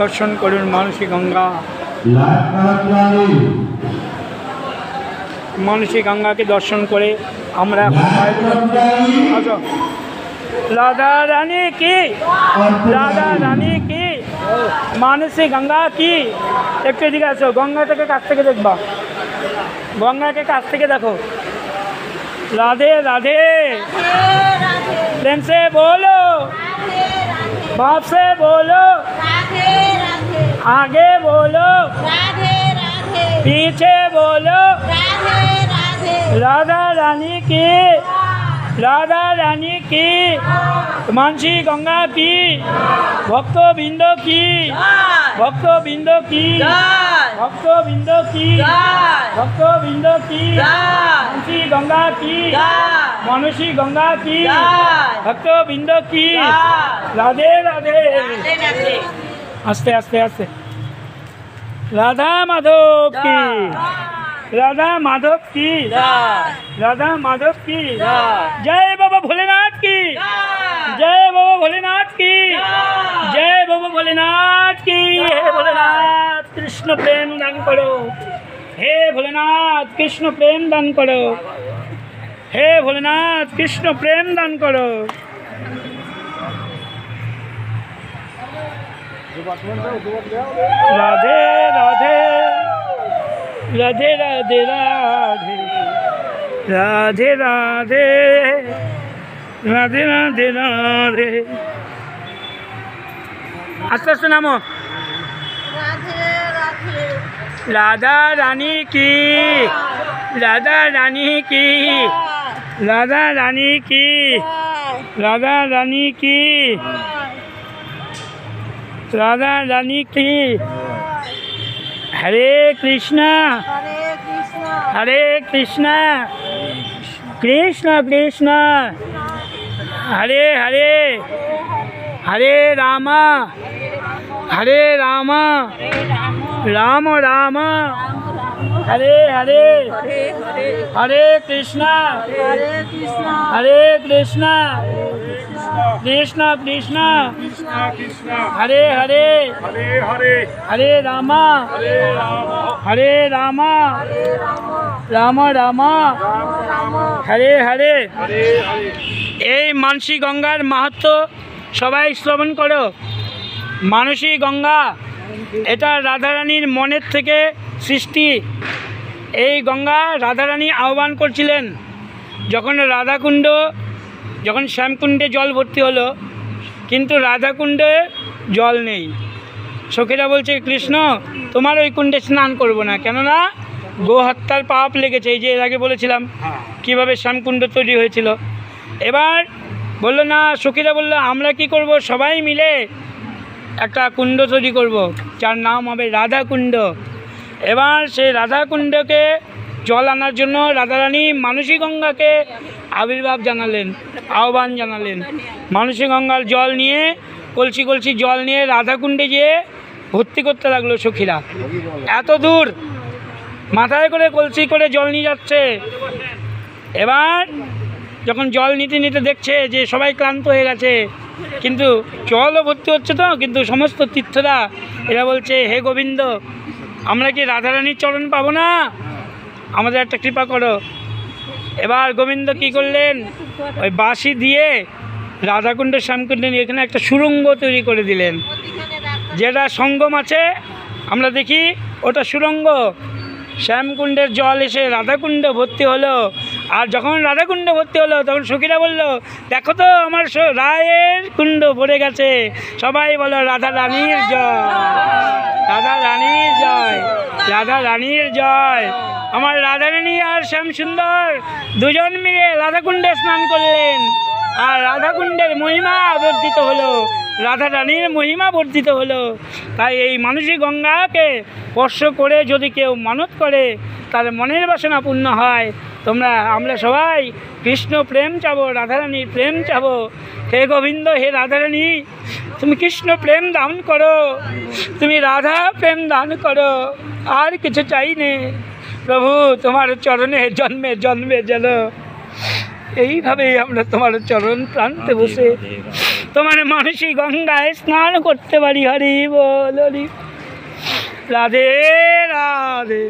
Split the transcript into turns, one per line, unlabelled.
দর্শন করুন মানসী গঙ্গা। মানসী গঙ্গাকে দর্শন করে আমরা রাধা রানী কি, রাধা রানী কি, মানসী গঙ্গা কি। একটু এদিকে আসো, গঙ্গা থেকে কাছ থেকে দেখবা, গঙ্গাকে কাছ থেকে দেখো। राधे राधे, प्रेम से बोलो, भाव से बोलो, आगे बोलो, पीछे बोलो, राधा रानी की, राधा रानी की, मानसी गंगा की, भक्तों बिंदो की, भक्तों बिंदो की, भक्तों बिंदो की, भक्तों बिंदो की, मानसी गंगा की, मानसी गंगा की, भक्तों बिंदो की, राधे राधे। आस्ते आस्ते आस्ते। राधा माधव की, राधा माधव की, राधा माधव की, जय बाबा भोलेनाथ की, जय बाबा भोलेनाथ की, जय बाबा भोलेनाथ की। हे भोलेनाथ कृष्ण प्रेम दान करो, हे भोलेनाथ कृष्ण प्रेम दान करो, हे भोलेनाथ कृष्ण प्रेम दान करो। राधे राधे, राधे राधे राधे, राधे राधे, राधे राधे राधे। आस्ते आस्ते नामो। राधा रानी की, राधा रानी की, राधा रानी की, राधा रानी की, राधा रानी की। हरे कृष्णा, हरे कृष्णा, कृष्ण कृष्ण हरे हरे, हरे रामा, हरे रामा, राम राम, हरे हरे, हरे कृष्णा, हरे कृष्णा, कृष्ण कृष्ण हरे हरे, हरे रामा, हरे रामा, राम राम, हरे हरे। এই মানসী গঙ্গার মাহাত্ম্য সবাই শ্রবণ করো। মানসী গঙ্গা এটা রাধারানীর মনের থেকে সৃষ্টি। এই গঙ্গা রাধারানী আহ্বান করছিলেন যখন রাধাকুণ্ড, যখন শ্যামকুণ্ডে জল ভর্তি হলো, কিন্তু রাধাকুণ্ডে জল নেই। সখীরা বলছে কৃষ্ণ তোমার ওই কুণ্ডে স্নান করব না, কেননা গো হত্যার পাপ লেগেছে। এই যে এর আগে বলেছিলাম কীভাবে শ্যামকুণ্ড তৈরি হয়েছিল। এবার বললো না, সখীরা বললো আমরা কি করব, সবাই মিলে একটা কুণ্ড তৈরি করব, যার নাম হবে রাধাকুণ্ড। এবার সেই রাধাকুণ্ডকে জল আনার জন্য রাধারানী মানসী গঙ্গাকে আবির্ভাব জানালেন, আহ্বান জানালেন। মানসী গঙ্গার জল নিয়ে, কলসি কলসি জল নিয়ে রাধাকুণ্ডে যেয়ে ভর্তি করতে লাগলো সখীরা। এত দূর মাথায় করে কলসি করে জল নিয়ে যাচ্ছে। এবার যখন জল নিতে নিতে দেখছে যে সবাই ক্লান্ত হয়ে গেছে, কিন্তু জলও ভর্তি হচ্ছে তো, কিন্তু সমস্ত তীর্থরা এরা বলছে হে গোবিন্দ, আমরা কি রাধারানীর চরণ পাবো না, আমাদের একটা কৃপা করো। এবার গোবিন্দ কি করলেন, ওই বাঁশি দিয়ে রাধাকুণ্ড শ্যামকুণ্ড নিয়ে এখানে একটা সুড়ঙ্গ তৈরি করে দিলেন। যেটা সঙ্গম আছে আমরা দেখি, ওটা সুড়ঙ্গ। শ্যামকুণ্ডের জল এসে রাধাকুণ্ড ভর্তি হলো। আর যখন রাধাকুণ্ড ভর্তি হলো তখন সখীরা বলল দেখো তো আমার রায়ের কুণ্ড ভরে গেছে। সবাই বলো রাধা রানীর জয়, রাধা রানীর জয়, রাধা রানীর জয়। আমার রাধারানী আর শ্যামসুন্দর দুজন মিলে রাধাকুণ্ডে স্নান করলেন, আর রাধাকুণ্ডের মহিমা বর্ধিত হলো, রাধা রানীর মহিমা বর্ধিত হলো। তাই এই মানসী গঙ্গাকে স্পর্শ করে যদি কেউ মানত করে তার মনের বাসনা পূর্ণ হয়। আমরা সবাই কৃষ্ণ প্রেম চাবো, রাধারানীর প্রেম চাবো। হে গোবিন্দ, হে রাধারানী, তুমি কৃষ্ণ প্রেম দান করো, তুমি রাধা প্রেম দান করো, আর কিছু চাই নে প্রভু। তোমার চরণে জন্মে জন্মে যেন এইভাবেই আমরা তোমার চরণ প্রান্তে বসে তোমার মানসী গঙ্গায় স্নান করতে পারি। হরি বল হরি। রাধে রাধে।